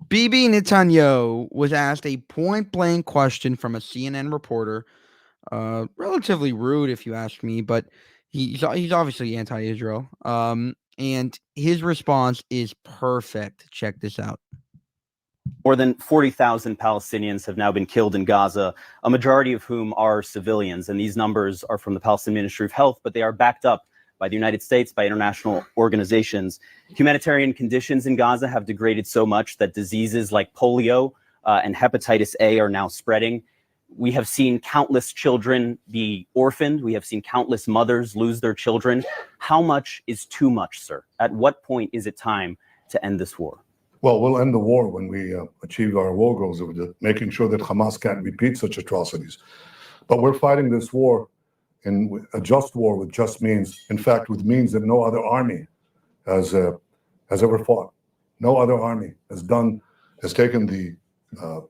Bibi Netanyahu was asked a point-blank question from a CNN reporter. Relatively rude, if you ask me, but he's obviously anti-Israel. And his response is perfect. Check this out. More than 40,000 Palestinians have now been killed in Gaza, a majority of whom are civilians. And these numbers are from the Palestinian Ministry of Health, but they are backed up by the United States, by international organizations. Humanitarian conditions in Gaza have degraded so much that diseases like polio and hepatitis A are now spreading. We have seen countless children be orphaned. We have seen countless mothers lose their children. How much is too much, sir? At what point is it time to end this war? Well, we'll end the war when we achieve our war goals of making sure that Hamas can't repeat such atrocities. But we're fighting this war in a just war with just means. In fact, with means that no other army has ever fought. No other army has taken the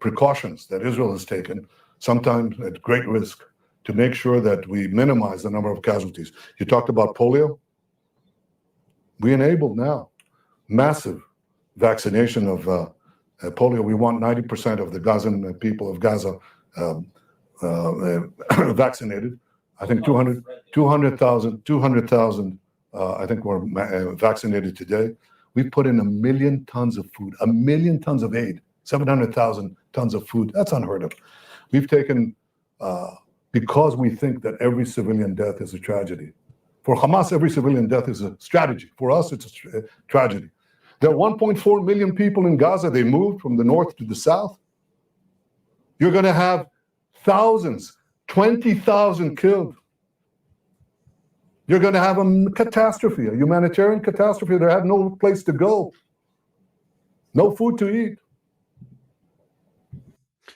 precautions that Israel has taken, sometimes at great risk, to make sure that we minimize the number of casualties. You talked about polio. We enabled now massive vaccination of polio. We want 90% of the Gazan people of Gaza vaccinated. I think 200,000 I think were vaccinated today. We've put in 1 million tons of food, 1 million tons of aid, 700,000 tons of food. That's unheard of. We've taken, because we think that every civilian death is a tragedy. For Hamas, every civilian death is a strategy. For us, it's a tragedy. There are 1.4 million people in Gaza. They moved from the north to the south. You're going to have thousands, 20,000 killed. You're going to have a catastrophe, a humanitarian catastrophe. They have no place to go, no food to eat.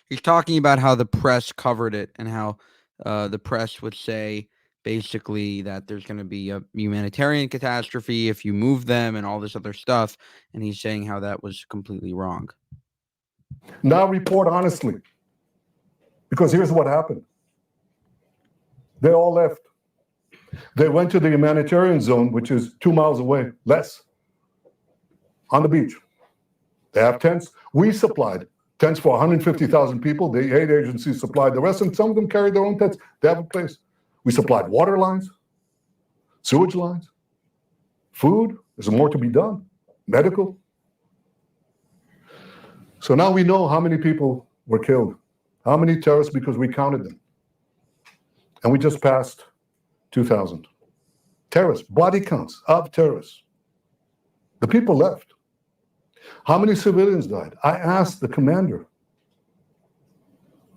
He's talking about how the press covered it and how the press would say basically that there's going to be a humanitarian catastrophe if you move them and all this other stuff. And he's saying how that was completely wrong. Now report honestly, because here's what happened. They all left. They went to the humanitarian zone, which is 2 miles away, less, on the beach. They have tents. We supplied tents for 150,000 people. The aid agencies supplied the rest, and some of them carried their own tents. They have a place. We supplied water lines, sewage lines, food. There's more to be done, medical. So now we know how many people were killed, how many terrorists, because we counted them. And we just passed 2,000 terrorists, body counts of terrorists. The people left. How many civilians died? I asked the commander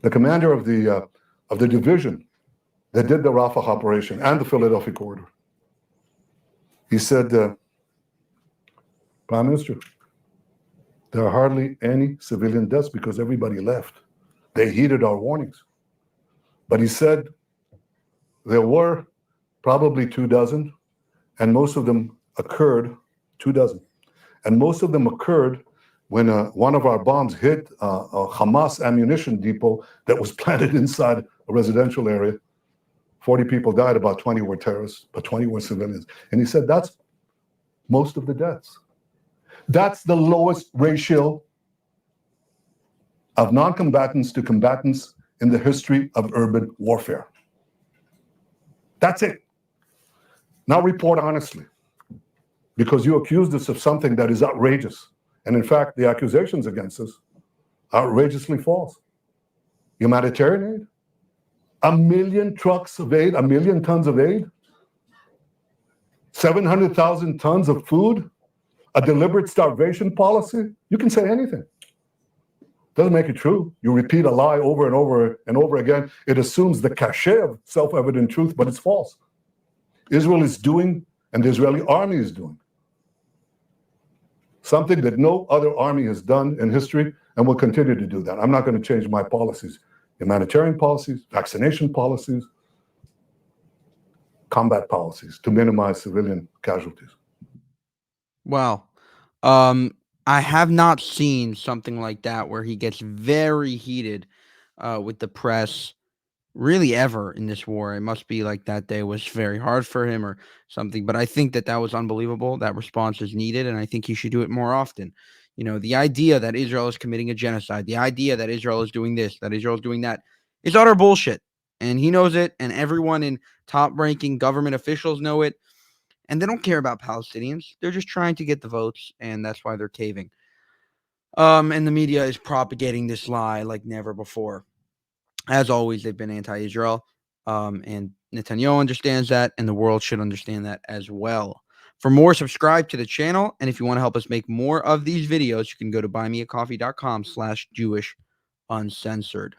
of the division that did the Rafah operation and the Philadelphia corridor. He said, Prime Minister, there are hardly any civilian deaths because everybody left. They heeded our warnings. But he said there were probably 24, and most of them occurred, 24, and most of them occurred when one of our bombs hit a Hamas ammunition depot that was planted inside a residential area. 40 people died, about 20 were terrorists, but 20 were civilians. And he said that's most of the deaths. That's the lowest ratio of non-combatants to combatants in the history of urban warfare. That's it. Now report honestly, because you accused us of something that is outrageous. And in fact, the accusations against us are outrageously false. Humanitarian aid? 1 million trucks of aid, 1 million tons of aid, 700,000 tons of food, a deliberate starvation policy. You can say anything. Doesn't make it true. You repeat a lie over and over and over again. It assumes the cachet of self-evident truth, but it's false. Israel is doing, and the Israeli army is doing, something that no other army has done in history and will continue to do that. I'm not going to change my policies. Humanitarian policies, vaccination policies, combat policies to minimize civilian casualties. Wow. I have not seen something like that where he gets very heated with the press really ever in this war. It must be like that day was very hard for him or something, but I think that was unbelievable. That response is needed, and I think he should do it more often. The idea that Israel is committing a genocide, the idea that Israel is doing this, that Israel is doing that, is utter bullshit. And he knows it, and everyone in top-ranking government officials know it, and they don't care about Palestinians. They're just trying to get the votes, and that's why they're caving. And the media is propagating this lie like never before. As always, they've been anti-Israel, and Netanyahu understands that, and the world should understand that as well. For more, subscribe to the channel, and if you want to help us make more of these videos, you can go to buymeacoffee.com/JewishUncensored.